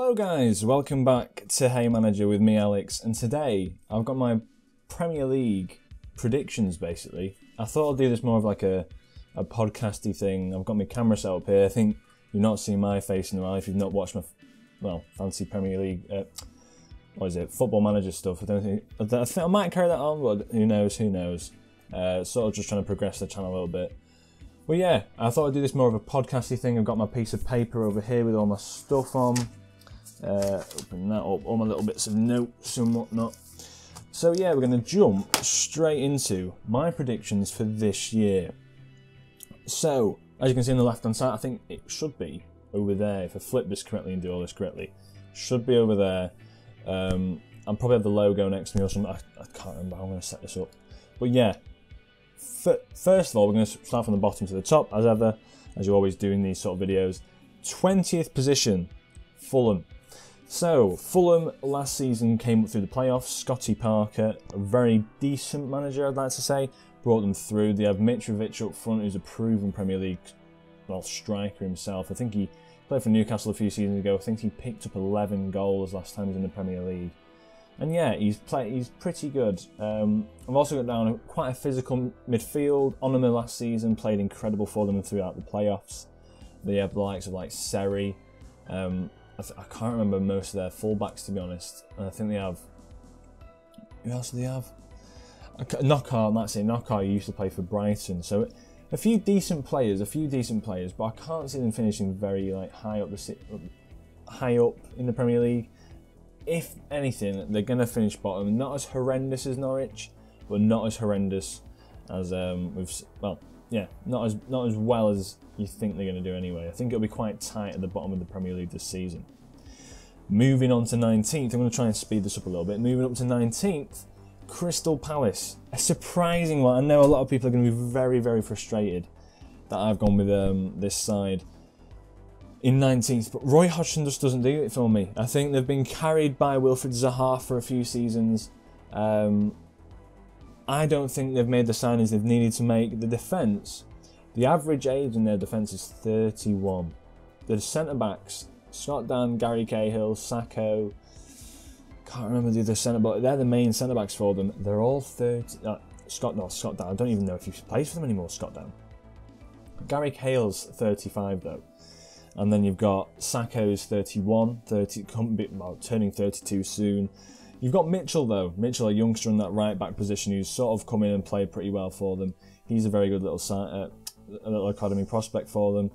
Hello guys, welcome back to Hey Manager with me Alex, and today I've got my Premier League predictions basically. I thought I'd do this more of like a podcasty thing. I've got my camera set up here. I think you've not seen my face in a while if you've not watched my fancy Premier League, Football Manager stuff. I think I might carry that on, but who knows. Sort of just trying to progress the channel a little bit. Well, yeah, I thought I'd do this more of a podcasty thing. I've got my piece of paper over here with all my stuff on. Open that up, all my little bits of notes and whatnot. So yeah, we're going to jump straight into my predictions for this year. So, as you can see on the left hand side, I think it should be over there. If I flip this correctly and do all this correctly, it should be over there. I'll probably have the logo next to me or something. I can't remember how I'm going to set this up. But yeah, first of all, we're going to start from the bottom to the top, as ever, as you always do in these sort of videos. 20th position, Fulham. So, Fulham last season came up through the playoffs. Scotty Parker, a very decent manager, I'd like to say, brought them through. They have Mitrovic up front, who's a proven Premier League striker himself. I think he played for Newcastle a few seasons ago. I think he picked up 11 goals last time he was in the Premier League. And yeah, he's pretty good. I've also got down quite a physical midfield. Onuma last season played incredible for them throughout the playoffs. They have the likes of like Seri. I can't remember most of their fullbacks, to be honest. And I think they have... Who else do they have? Knockout, that's it. Knockout used to play for Brighton. So a few decent players, but I can't see them finishing very high up in the Premier League. If anything, they're going to finish bottom. Not as horrendous as Norwich, but not as horrendous as not as well as you think they're going to do anyway. I think it'll be quite tight at the bottom of the Premier League this season. Moving on to 19th, I'm going to try and speed this up a little bit. Moving up to 19th, Crystal Palace. A surprising one. I know a lot of people are going to be very, very frustrated that I've gone with this side in 19th, but Roy Hodgson just doesn't do it for me. I think they've been carried by Wilfried Zaha for a few seasons. I don't think they've made the signings they've needed to make. The defence, the average age in their defence is 31. The centre-backs, Scott Dan, Gary Cahill, Sacco, can't remember the other centre-back, they're the main centre-backs for them. They're all 30, Scott Dan, I don't even know if he plays for them anymore, Scott Dan. Gary Cahill's 35 though. And then you've got Sacco's 31, turning 32 soon. You've got Mitchell though. Mitchell, a youngster in that right back position who's sort of come in and played pretty well for them. He's a very good little academy prospect for them.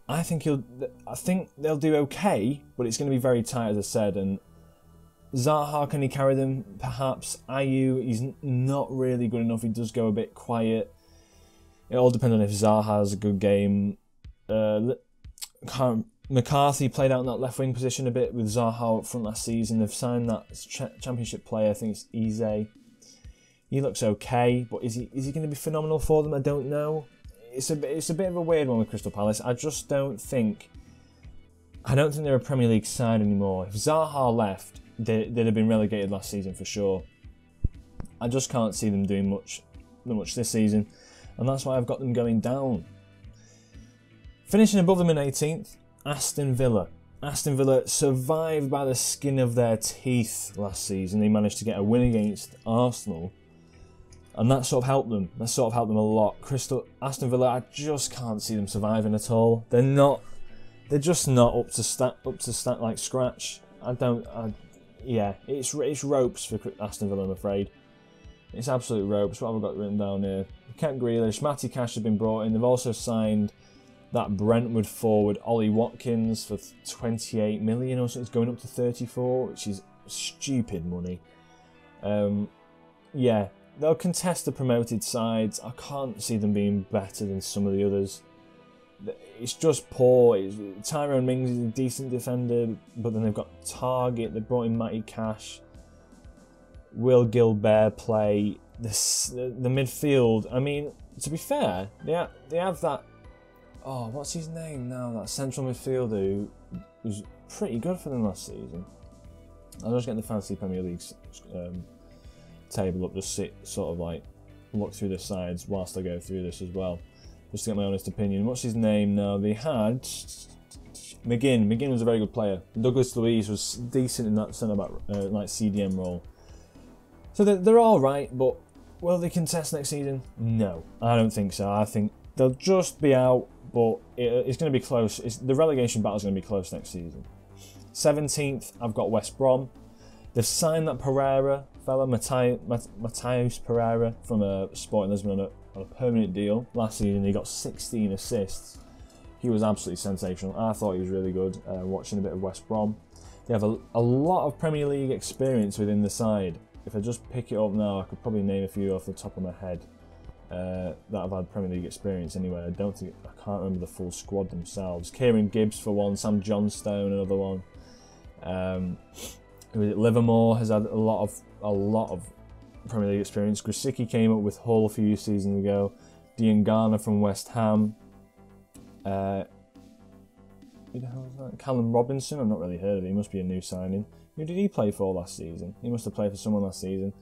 I think they'll do okay, but it's going to be very tight, as I said. And Zaha, can he carry them? Perhaps. Ayew, he's not really good enough. He does go a bit quiet. It all depends on if Zaha has a good game. McCarthy played out in that left wing position a bit with Zaha up front last season. They've signed that championship player, I think it's Eze. He looks okay, but is he going to be phenomenal for them? I don't know. It's a bit of a weird one with Crystal Palace. I don't think they're a Premier League side anymore. If Zaha left, they'd have been relegated last season for sure. I just can't see them doing much this season, and that's why I've got them going down. Finishing above them in 18th, Aston Villa. Aston Villa survived by the skin of their teeth last season. They managed to get a win against Arsenal, and that sort of helped them. That sort of helped them a lot. Aston Villa, I just can't see them surviving at all. They're just not up to stat like scratch. Yeah, it's ropes for Aston Villa, I'm afraid. It's absolute ropes. What have I got written down here? Kent Grealish, Matty Cash have been brought in. They've also signed that Brentwood forward, Ollie Watkins, for 28 million or something. It's going up to 34, which is stupid money. Yeah, they'll contest the promoted sides. I can't see them being better than some of the others. It's just poor. Tyrone Mings is a decent defender, but then they've got Target. They've brought in Matty Cash. Will Gilbert play? The midfield, I mean, to be fair, they have that... Oh, what's his name now? That central midfielder who was pretty good for them last season. I'll just get the Fantasy Premier League table up, just look through the sides whilst I go through this as well, just to get my honest opinion. What's his name now? They had McGinn was a very good player. Douglas Luiz was decent in that centre-back, like CDM role. So they're all right, but will they contest next season? No, I don't think so. I think they'll just be out, but it's going to be close. The relegation battle's going to be close next season. 17th, I've got West Brom. They've signed that Pereira fella, Matheus Pereira, from Sporting Lisbon on a permanent deal. Last season, he got 16 assists. He was absolutely sensational. I thought he was really good, watching a bit of West Brom. They have a lot of Premier League experience within the side. If I just pick it up now, I could probably name a few off the top of my head that have had Premier League experience anyway. I can't remember the full squad themselves. Kieran Gibbs for one, Sam Johnstone another one. Livermore has had a lot of Premier League experience. Grosicki came up with Hull a few seasons ago. Dean Garner from West Ham. Who the hell is that? Callum Robinson. I've not really heard of him. He must be a new signing. Who did he play for last season? He must have played for someone last season.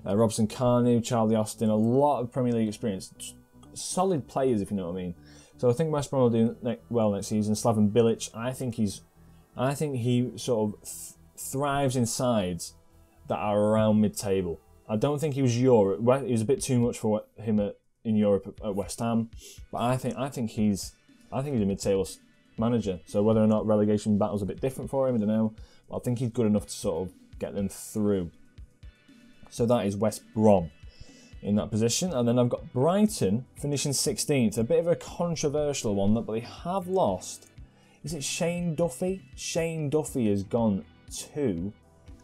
Robson Carnew, Charlie Austin. A lot of Premier League experience. Solid players, if you know what I mean. So I think West Brom will do well next season. Slaven Bilic. I think he sort of thrives in sides that are around mid-table. I don't think he was Europe. He was a bit too much for him in Europe at West Ham, but I think he's a mid-table manager. So whether or not relegation battle's a bit different for him, I don't know. But I think he's good enough to sort of get them through. So that is West Brom in that position, and then I've got Brighton finishing 16th. A bit of a controversial one, but they have lost. Is it Shane Duffy? Shane Duffy has gone to...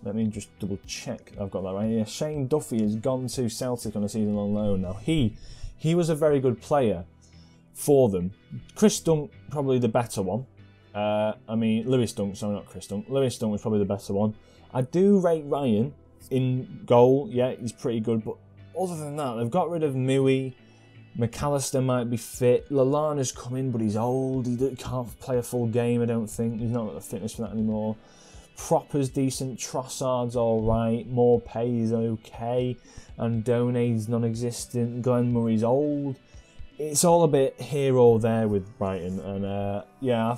Let me just double check. I've got that right here. Shane Duffy has gone to Celtic on a season-long loan. Now, he was a very good player for them. Chris Dunk, probably the better one. Lewis Dunk, sorry, not Chris Dunk. Lewis Dunk was probably the better one. I do rate Ryan in goal. Yeah, he's pretty good. But other than that, they've got rid of Mui. McAllister might be fit. Lallana's come in, but he's old. He can't play a full game, I don't think. He's not got the fitness for that anymore. Propper's decent. Trossard's alright. Morpay's okay. Andone's non-existent. Glenn Murray's old. It's all a bit here or there with Brighton. And yeah, I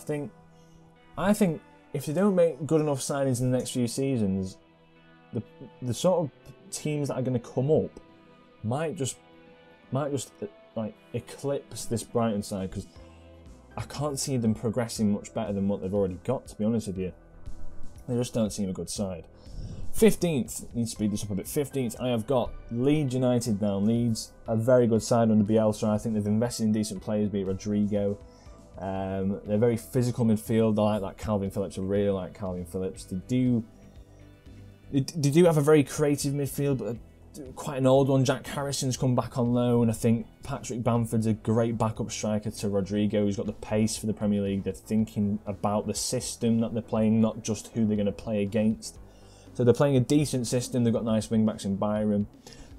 think if they don't make good enough signings in the next few seasons, the sort of teams that are going to come up might just like eclipse this Brighton side, because I can't see them progressing much better than what they've already got, to be honest with you. They just don't seem a good side. 15th, need to speed this up a bit. 15th, I have got Leeds United now. Leeds, a very good side under Bielsa. I think they've invested in decent players, be it Rodrigo. They're very physical midfield. I like that Calvin Phillips. I really like Calvin Phillips. They do have a very creative midfield, but quite an old one. Jack Harrison's come back on loan. I think Patrick Bamford's a great backup striker to Rodrigo, who's got the pace for the Premier League. They're thinking about the system that they're playing, not just who they're going to play against. So they're playing a decent system. They've got nice wing-backs in Byram,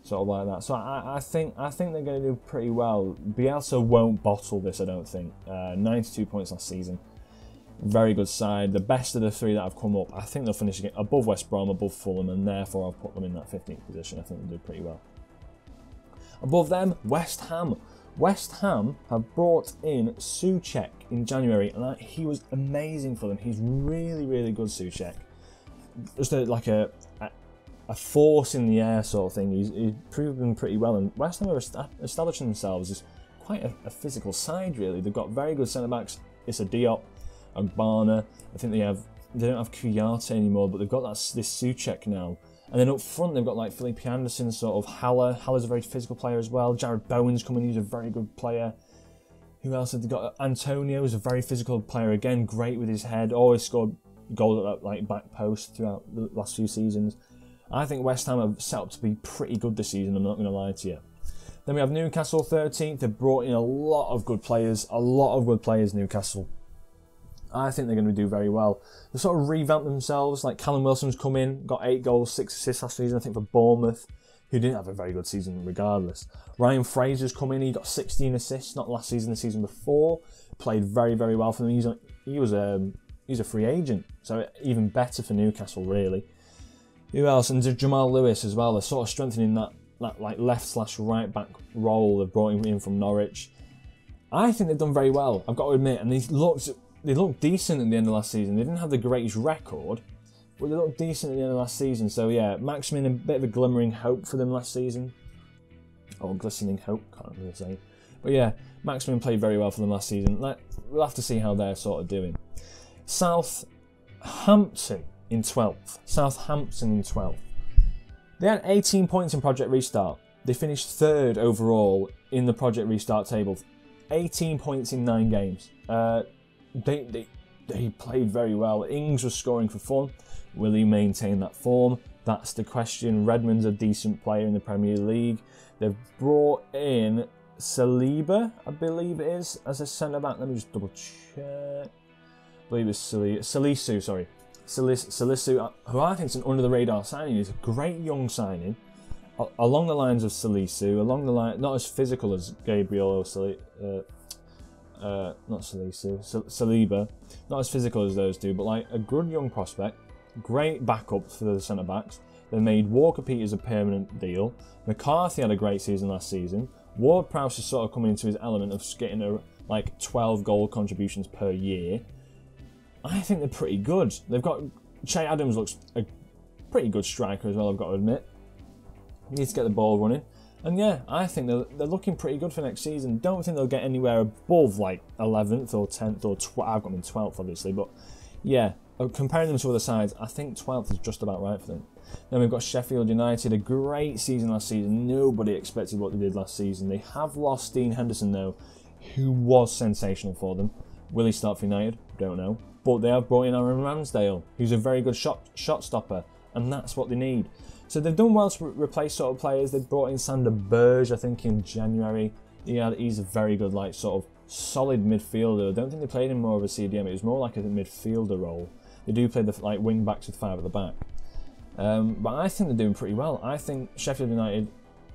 sort of like that. So I think they're going to do pretty well. Bielsa won't bottle this, I don't think. 92 points last season. Very good side. The best of the three that have come up. I think they'll finish above West Brom, above Fulham, and therefore I'll put them in that 15th position. I think they'll do pretty well. Above them, West Ham. West Ham have brought in Souček in January, and he was amazing for them. He's really, really good, Souček. Just like a force in the air sort of thing. He's proven pretty well, and West Ham are establishing themselves as quite a physical side, really. They've got very good centre-backs. Issa Diop, Ogbonna. I think they don't have Kuyate anymore, but they've got this Souček now. And then up front, they've got like Felipe Anderson, sort of Haller. Haller's a very physical player as well. Jared Bowen's coming, he's a very good player. Who else have they got? Antonio's a very physical player again, great with his head. Always scored goals at that like back post throughout the last few seasons. I think West Ham have set up to be pretty good this season, I'm not going to lie to you. Then we have Newcastle 13th. They've brought in a lot of good players. Newcastle. I think they're going to do very well. They sort of revamped themselves. Like Callum Wilson's come in, got 8 goals, 6 assists last season, I think, for Bournemouth, who didn't have a very good season regardless. Ryan Fraser's come in, he got 16 assists, not last season, the season before. Played very, very well for them. He's a free agent, so even better for Newcastle, really. Who else? And Jamal Lewis as well. They're sort of strengthening that like left/right back role. They've brought him in from Norwich. I think they've done very well, I've got to admit, and he looks they looked decent at the end of last season. They didn't have the greatest record, but they looked decent at the end of last season. So yeah, Maximin, a bit of a glimmering hope for them last season. Or glistening hope, can't really say. But yeah, Maximin played very well for them last season. We'll have to see how they're sort of doing. Southampton in 12th. Southampton in 12th. They had 18 points in Project Restart. They finished 3rd overall in the Project Restart table. 18 points in 9 games. They played very well. Ings was scoring for fun. Will he maintain that form? That's the question. Redmond's a decent player in the Premier League. They've brought in Saliba, I believe it is, as a centre-back. Let me just double check. I believe it's Salisu, sorry. Salisu, who I think is an under-the-radar signing. He's a great young signing. Along the lines of Salisu, not as physical as Gabriel or Saliba, not as physical as those two, but like a good young prospect, great backup for the centre backs. They made Walker-Peters a permanent deal. McCarthy had a great season last season. Ward-Prowse is sort of coming into his element of getting like 12 goal contributions per year. I think they're pretty good. They've got Che Adams looks a pretty good striker as well, I've got to admit. Needs to get the ball running. And yeah, I think they're looking pretty good for next season. Don't think they'll get anywhere above like 11th or 10th or 12th. I've got them in 12th, obviously. But yeah, comparing them to other sides, I think 12th is just about right for them. Then we've got Sheffield United, a great season last season. Nobody expected what they did last season. They have lost Dean Henderson, though, who was sensational for them. Will he start for United? Don't know. But they have brought in Aaron Ramsdale, who's a very good shot stopper, and that's what they need. So they've done well to replace sort of players. They've brought in Sander Berge, I think, in January. He's a very good, like, sort of solid midfielder. I don't think they played him more of a CDM. It was more like a midfielder role. They do play the like wing backs with 5 at the back. But I think they're doing pretty well. I think Sheffield United,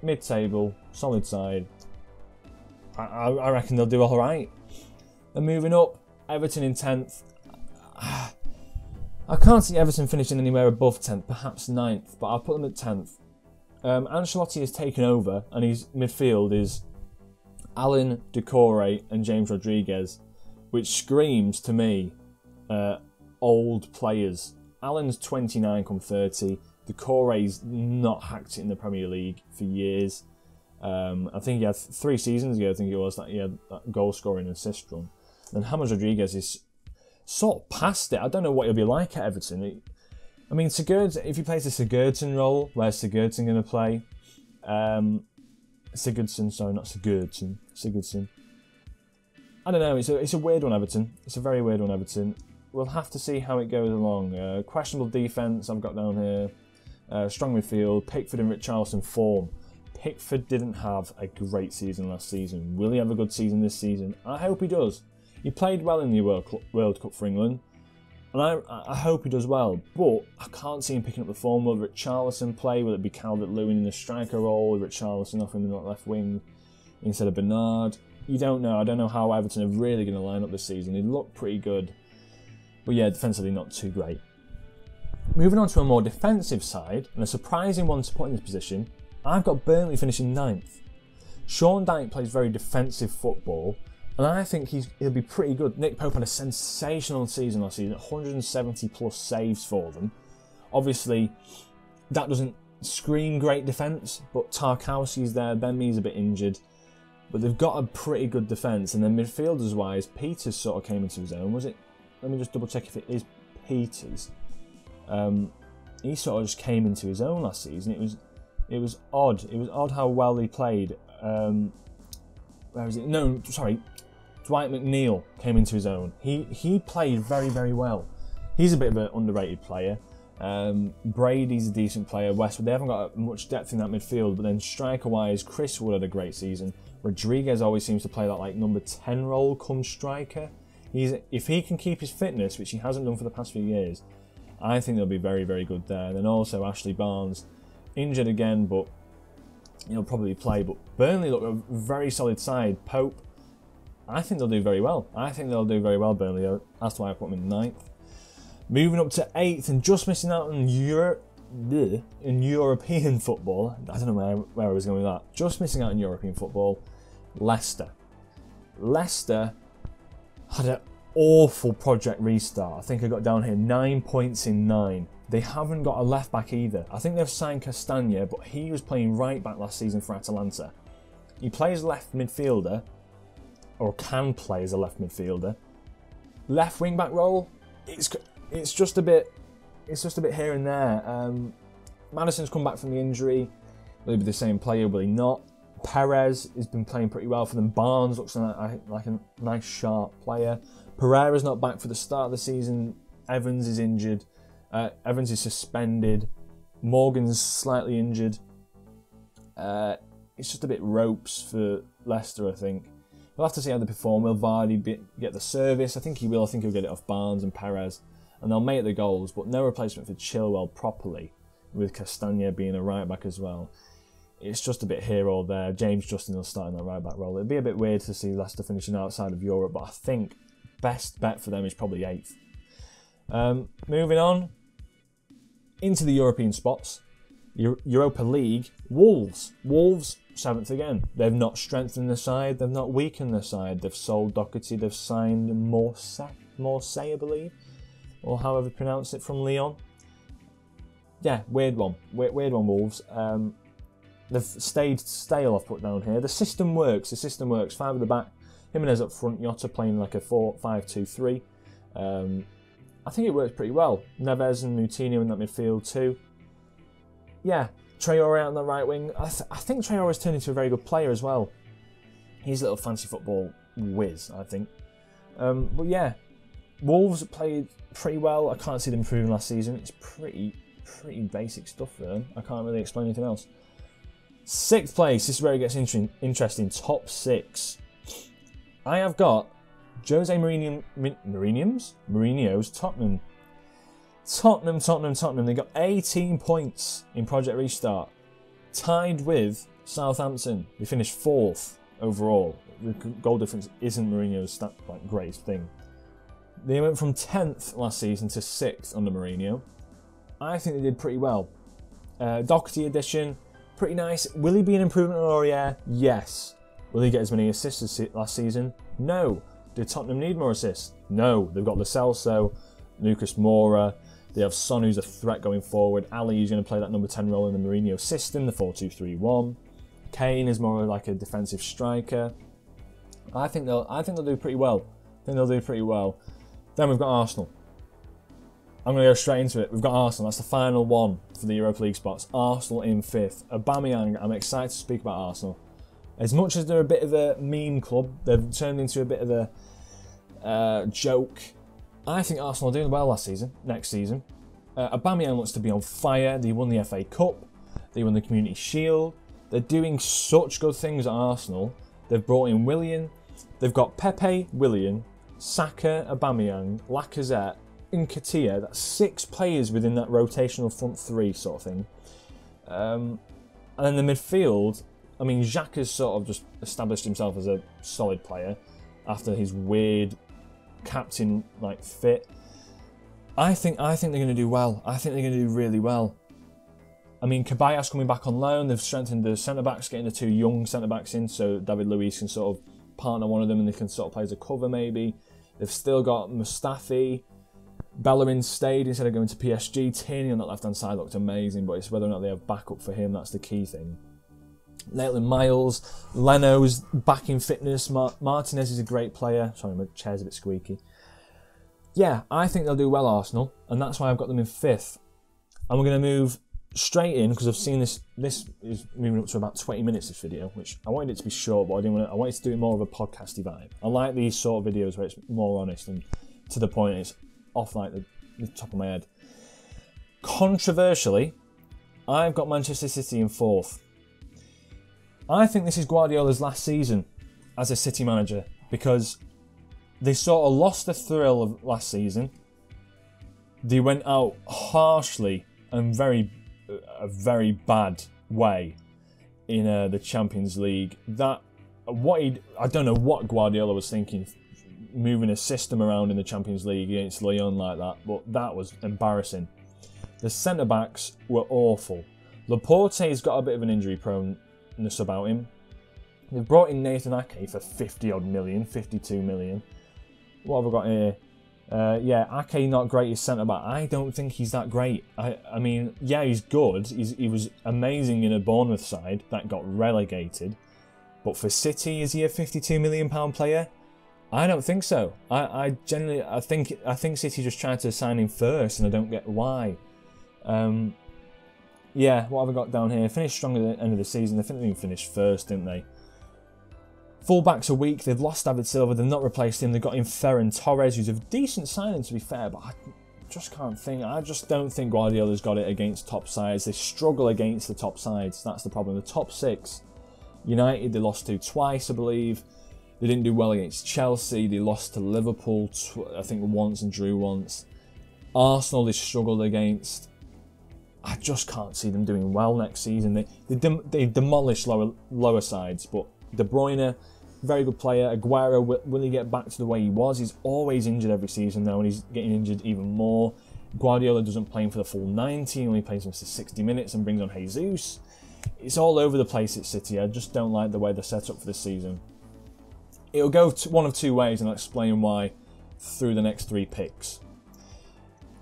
mid-table, solid side. I reckon they'll do all right. And moving up, Everton in 10th. I can't see Everton finishing anywhere above 10th, perhaps 9th, but I'll put them at 10th. Ancelotti has taken over, and his midfield is Alan, Decore, and James Rodriguez, which screams to me old players. Alan's 29 come 30. Decore's not hacked it in the Premier League for years. I think he had 3 seasons ago, I think it was, that he had that goal-scoring assist run. And James Rodriguez is sort of past it. I don't know what he'll be like at Everton. I mean, Sigurdsson, if he plays the Sigurdsson role, where's Sigurdsson going to play? Sigurdsson, sorry, not Sigurdsson. Sigurdsson. I don't know. It's a weird one, Everton. It's a very weird one, Everton. We'll have to see how it goes along. Questionable defence, I've got down here. Strong midfield. Pickford and Richarlison form. Pickford didn't have a great season last season. Will he have a good season this season? I hope he does. He played well in the World Cup for England, and I hope he does well, but I can't see him picking up the form. Will Richarlison play? Will it be Calvert-Lewin in the striker role? Will Richarlison off him in the left wing instead of Bernard? You don't know. I don't know how Everton are really going to line up this season. They look pretty good, but yeah, defensively not too great. Moving on to a more defensive side, and a surprising one to put in this position, I've got Burnley finishing 9th. Sean Dyche plays very defensive football, and I think he'll be pretty good. Nick Pope had a sensational season last season, 170 plus saves for them. Obviously, that doesn't scream great defence, but Tarkowski's there, Ben Mee's a bit injured. But they've got a pretty good defence, and then midfielders-wise, Peters sort of came into his own, was it? Let me just double check if it is Peters. He sort of just came into his own last season. It was odd. It was odd how well he played. Where is it? No, sorry. Dwight McNeil came into his own. He played very, very well. He's a bit of an underrated player. Brady's a decent player. Westwood, they haven't got much depth in that midfield, but then striker-wise, Chris Wood had a great season. Rodriguez always seems to play that like number 10 role come striker. If he can keep his fitness, which he hasn't done for the past few years, I think they'll be very, very good there. And then also Ashley Barnes, injured again, but he'll probably play. But Burnley look a very solid side. Pope, I think they'll do very well. Burnley. That's why I put them in 9th. Moving up to 8th and just missing out on European football. I don't know where I was going with that. Just missing out on European football. Leicester. Leicester had awful project restart. I think I got down here 9 points in 9. They haven't got a left back either. I think they've signed Castagna, but he was playing right back last season for Atalanta. He plays left midfielder, or can play as a left midfielder. Left wing back role, it's just a bit here and there. Maddison's come back from the injury. Will he be the same player? Will he not? Perez has been playing pretty well for them. Barnes looks like a nice, sharp player. Pereira's not back for the start of the season. Evans is injured. Evans is suspended. Morgan's slightly injured. It's just a bit ropes for Leicester, I think. We'll have to see how they perform. Will Vardy get the service? I think he will. I think he'll get it off Barnes and Perez. And they'll make the goals, but no replacement for Chilwell properly, with Castagna being a right back as well. It's just a bit here or there. James Justin will start in that right back role. It'd be a bit weird to see Leicester finishing outside of Europe, but I think best bet for them is probably 8th. Moving on into the European spots. Europa League, Wolves. Wolves, 7th again. They've not strengthened the side. They've not weakened the side. They've sold Doherty. They've signed Morsay, I believe, or however you pronounce it, from Lyon. Yeah, weird one. Weird one, Wolves. They've stayed stale, I've put down here. The system works. 5 at the back. Jimenez up front. Jota playing like a 4-5-2-3. I think it works pretty well. Neves and Moutinho in that midfield too. Yeah, Traore out on the right wing. I think Traore has turned into a very good player as well. He's a little fancy football whiz, I think. But yeah, Wolves played pretty well. I can't see them improving last season. It's pretty basic stuff for them. I can't really explain anything else. 6th place. This is where it gets interesting. Top 6. I have got Jose Mourinho's Tottenham. Tottenham. They got 18 points in Project Restart. Tied with Southampton. They finished 4th overall. The goal difference isn't Mourinho's greatest thing. They went from 10th last season to 6th under Mourinho. I think they did pretty well. Doherty addition, pretty nice. Will he be an improvement on Aurier? Yes. Will he get as many assists as last season? No. Did Tottenham need more assists? No. They've got Lo Celso, Lucas Moura. They have Son, who's a threat going forward. Ali is going to play that number 10 role in the Mourinho system, the 4-2-3-1. Kane is more like a defensive striker. I think they'll do pretty well. Then we've got Arsenal. I'm going to go straight into it. We've got Arsenal. That's the final one for the Europa League spots. Arsenal in 5th. Aubameyang, I'm excited to speak about Arsenal. As much as they're a bit of a meme club, they've turned into a bit of a joke. I think Arsenal are doing well next season. Aubameyang looks to be on fire. They won the FA Cup. They won the Community Shield. They're doing such good things at Arsenal. They've brought in Willian. They've got Pepe, Willian, Saka, Aubameyang, Lacazette, Nketiah. That's 6 players within that rotational front 3 sort of thing. And then the midfield, I mean, Xhaka has sort of just established himself as a solid player after his weird captain fit. I think they're going to do well. I think they're going to do really well. I mean, Caballas coming back on loan. They've strengthened the centre backs, getting the 2 young centre backs in, so David Luiz can sort of partner one of them, and they can sort of play as a cover maybe. They've still got Mustafi. Bellerin stayed instead of going to PSG. Tierney on that left-hand side looked amazing, but it's whether or not they have backup for him, that's the key thing. Maitland Miles, Leno's back in fitness. Martinez is a great player. Sorry, my chair's a bit squeaky. Yeah, I think they'll do well, Arsenal, and that's why I've got them in 5th. And we're going to move straight in, because I've seen this is moving up to about 20 minutes, this video, which I wanted it to be short, but I wanted to do it more of a podcasty vibe. I like these sort of videos where it's more honest and to the point. It's off the top of my head. Controversially, I've got Manchester City in 4th. I think this is Guardiola's last season as a City manager, because they sort of lost the thrill of last season. They went out harshly and a very bad way in the Champions League. I don't know what Guardiola was thinking, moving a system around in the Champions League against Lyon like that, but that was embarrassing. The centre-backs were awful. Laporte's got a bit of an injury proneness about him. They've brought in Nathan Ake for 50 odd million, 52 million. What have I got here? Yeah, Ake not great as centre-back. I don't think he's that great. I mean, yeah, he's good. He was amazing in a Bournemouth side that got relegated. But for City, is he a £52 million player? I don't think so. I genuinely, I think City just tried to sign him first, and I don't get why. Yeah, what have I got down here? Finished strong at the end of the season. I think they finished first, didn't they? Fullbacks are weak. They've lost David Silva. They've not replaced him. They've got in Ferran Torres, who's a decent signing to be fair, but I just can't think. I just don't think Guardiola's got it against top sides. They struggle against the top sides. That's the problem. The top six, United, they lost to twice, I believe. They didn't do well against Chelsea. They lost to Liverpool, I think once, and drew once. Arsenal, they struggled against. I just can't see them doing well next season. They demolished lower sides, but De Bruyne, very good player. Aguero, will he get back to the way he was? He's always injured every season now, and he's getting injured even more. Guardiola doesn't play him for the full 90, he only plays him for 60 minutes and brings on Jesus. It's all over the place at City. I just don't like the way they're set up for this season. It'll go one of two ways, and I'll explain why through the next three picks.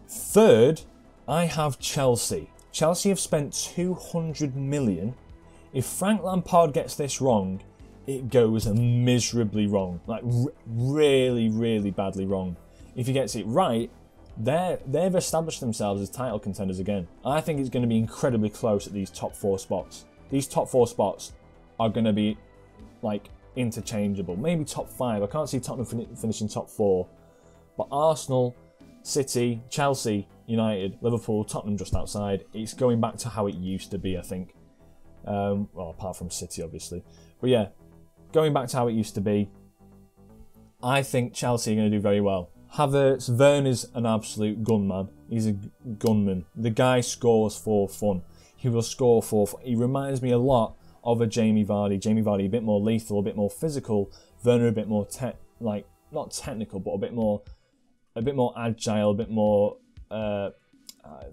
Third, I have Chelsea. Chelsea have spent 200 million. If Frank Lampard gets this wrong, it goes miserably wrong. Like, really, really badly wrong. If he gets it right, they've established themselves as title contenders again. I think it's going to be incredibly close at these top four spots. These top four spots are going to be, like, interchangeable. Maybe top five. I can't see Tottenham finishing top four. But Arsenal, City, Chelsea, United, Liverpool, Tottenham just outside. It's going back to how it used to be, I think. Well, apart from City, obviously. But yeah, going back to how it used to be, I think Chelsea are going to do very well. Havertz, Werner's an absolute gunman. He's a gunman. The guy scores for fun. He will score for fun. He reminds me a lot of a Jamie Vardy. Jamie Vardy a bit more lethal, a bit more physical. Werner a bit more, not technical, but a bit more agile, a bit more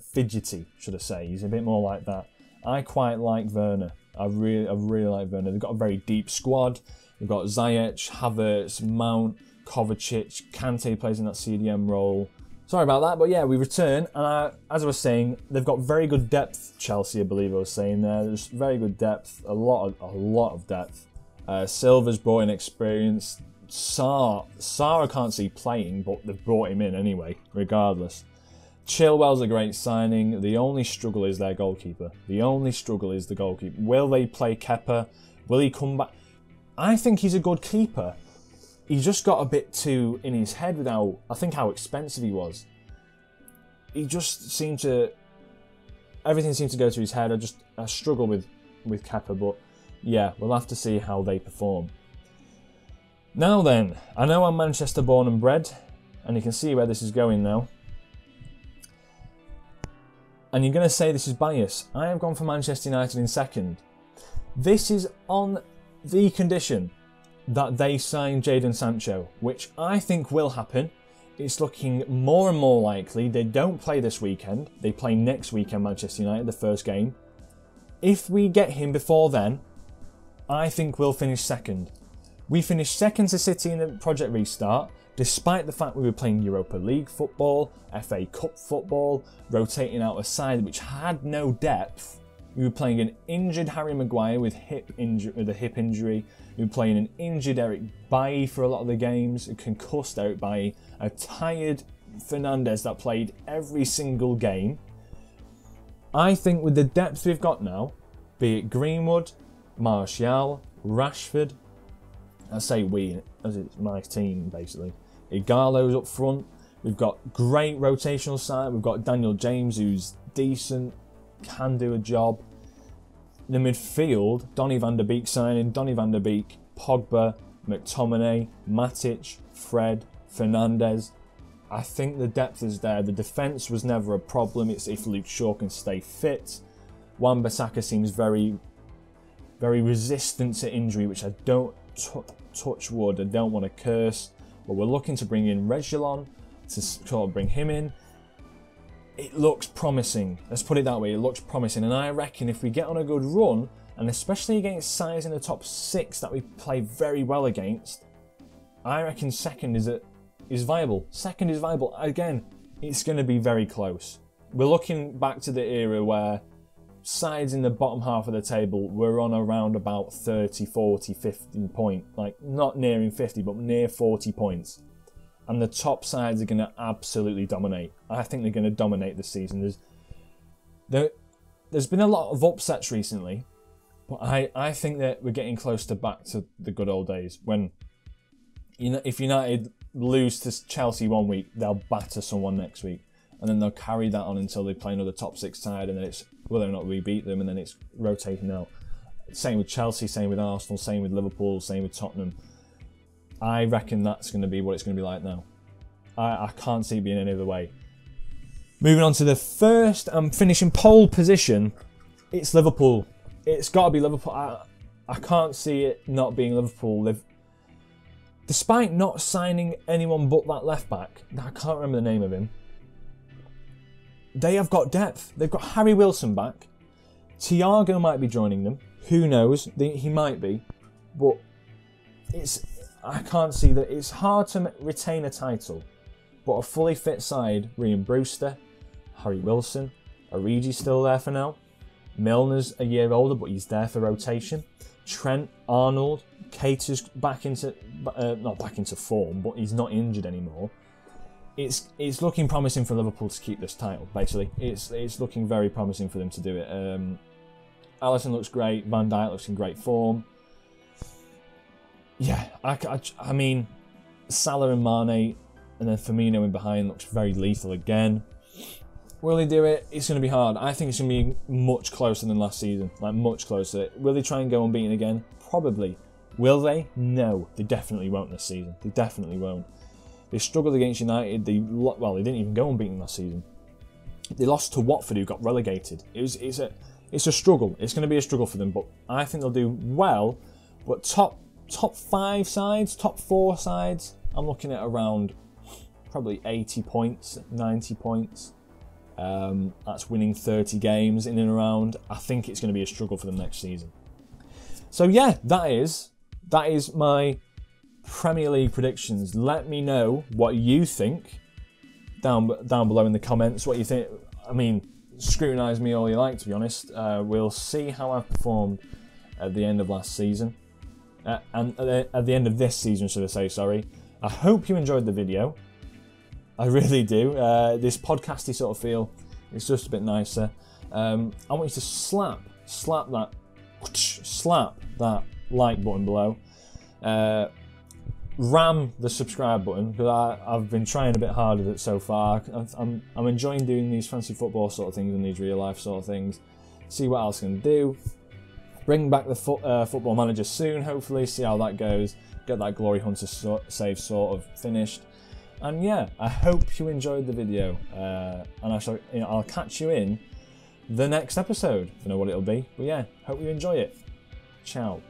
fidgety, should I say. He's a bit more like that. I quite like Werner. I really like Werner. They've got a very deep squad. They've got Ziyech, Havertz, Mount, Kovacic, Kante plays in that CDM role. Sorry about that, but yeah, we return. And as I was saying, they've got very good depth, Chelsea, I believe I was saying there. There's very good depth, a lot of depth. Silva's brought in experience. Sarr I can't see playing, but they've brought him in anyway, regardless. Chilwell's a great signing. The only struggle is their goalkeeper. The only struggle is the goalkeeper. Will they play Kepa? Will he come back? I think he's a good keeper. He just got a bit too in his head with how expensive he was. He just seemed to... Everything seemed to go to his head. I struggle with Kepa, but yeah, we'll have to see how they perform. Now then, I know I'm Manchester born and bred, and you can see where this is going now. And you're going to say this is bias. I have gone for Manchester United in second. This is on the condition that they sign Jadon Sancho, which I think will happen. It's looking more and more likely. They don't play this weekend. They play next weekend, Manchester United, the first game. If we get him before then, I think we'll finish second. We finished second to City in the Project Restart, despite the fact we were playing Europa League football, FA Cup football, rotating out a side which had no depth. We were playing an injured Harry Maguire with a hip injury. We were playing an injured Eric Bailly for a lot of the games, a concussed Eric Bailly, a tired Fernandes that played every single game. I think with the depth we've got now, be it Greenwood, Martial, Rashford, I say we, as it's my team basically. Igalo's up front. We've got great rotational side. We've got Daniel James, who's decent, can do a job. The midfield, Donny van der Beek signing. Donny van der Beek, Pogba, McTominay, Matic, Fred, Fernandes. I think the depth is there. The defence was never a problem. It's if Luke Shaw can stay fit. Wan-Bissaka seems very, very resistant to injury, which I don't touch wood. I don't want to curse. But we're looking to bring in Reguilon to sort of bring him in. It looks promising. Let's put it that way. It looks promising. And I reckon if we get on a good run, and especially against sides in the top 6 that we play very well against, I reckon second is is viable. Second is viable. Again, it's going to be very close. We're looking back to the era where sides in the bottom half of the table were on around about 30, 40, 50 points. Like, not nearing 50, but near 40 points. And the top sides are going to absolutely dominate. I think they're going to dominate this season. There's been a lot of upsets recently, but I think that we're getting close to back to the good old days when, you know, if United lose to Chelsea one week, they'll batter someone next week, and then they'll carry that on until they play another top six side, and then it's whether or not we beat them, and then it's rotating out. Same with Chelsea, same with Arsenal, same with Liverpool, same with Tottenham. I reckon that's going to be what it's going to be like now. I can't see it being any other way. Moving on to the first and finishing pole position, it's Liverpool. It's got to be Liverpool. I can't see it not being Liverpool. Despite not signing anyone but that left back, I can't remember the name of him, they have got depth. They've got Harry Wilson back. Thiago might be joining them. Who knows? He might be. But I can't see that. It's hard to retain a title. But a fully fit side, Ryan Brewster, Harry Wilson, Origi's still there for now. Milner's a year older, but he's there for rotation. Trent, Arnold, Keita's not back into form, but he's not injured anymore. It's looking promising for Liverpool to keep this title. Basically, it's looking very promising for them to do it. Alisson looks great. Van Dijk looks in great form. Yeah, I mean, Salah and Mane, and then Firmino in behind looks very lethal again. Will they do it? It's going to be hard. I think it's going to be much closer than last season. Like, much closer. Will they try and go unbeaten again? Probably. Will they? No. They definitely won't this season. They definitely won't. They struggled against United. They didn't even go unbeaten last season. They lost to Watford, who got relegated. It's a struggle. It's going to be a struggle for them, but I think they'll do well. But top 5 sides, top 4 sides, I'm looking at around probably 80 points, 90 points. That's winning 30 games in and around. I think it's going to be a struggle for them next season. So yeah, that is my Premier League predictions. Let me know what you think down below in the comments. What you think. I mean, scrutinise me all you like, to be honest. We'll see how I've performed at the end of last season. And at the end of this season, should I say, sorry. I hope you enjoyed the video. I really do. This podcasty sort of feel, it's just a bit nicer. I want you to slap that like button below. Ram the subscribe button, because I've been trying a bit hard with it so far. I'm enjoying doing these fancy football sort of things and these real life sort of things. See what else I can do. Bring back the Football Manager soon, hopefully. See how that goes. Get that Glory Hunter save sort of finished. And yeah, I hope you enjoyed the video, and I'll catch you in the next episode. I don't know what it'll be, but yeah, hope you enjoy it. Ciao.